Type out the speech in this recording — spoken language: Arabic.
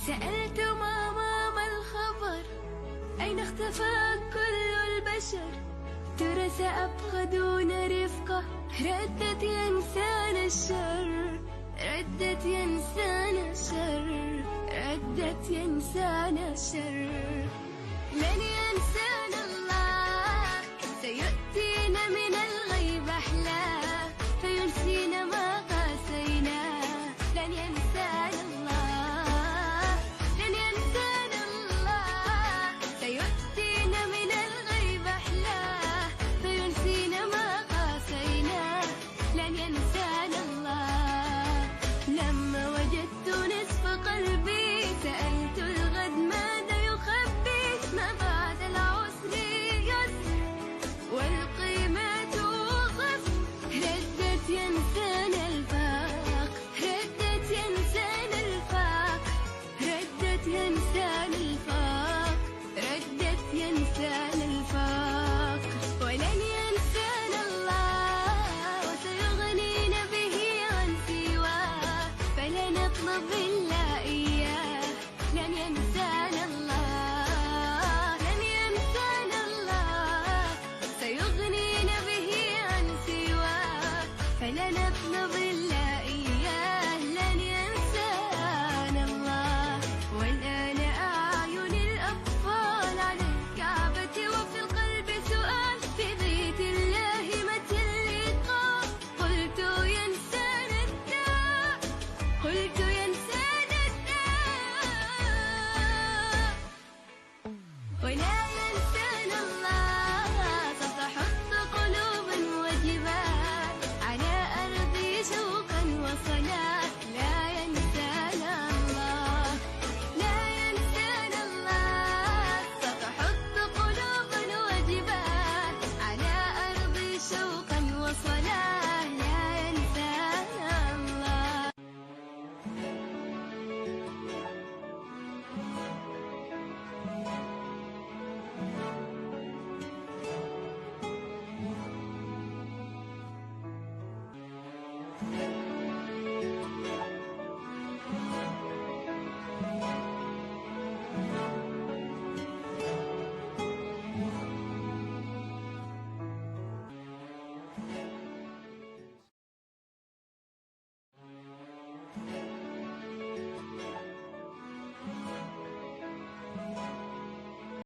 سألت ماما ما الخبر، أين اختفى كل البشر؟ ترى سأبقى دون رفقة. ردت ينسانا الشر، ردت ينسانا الشر، ردت ينسانا الشر. لن ينسانا الله، سيؤتينا من الغيب أحلى، فينسينا ما قاسينا. لن ينسانا الله، لن ينسانا الله، سيؤتينا من الغيب أحلى، فينسينا ما قاسينا. لن ينسانا الله. لما وجدت نصف قلبي سألت الغد ماذا يخبي، ما بعد العسر يسر والقيمة خف. ردت ينسانا الفاق، ردت ينسانا الفاق، ردت ينسانا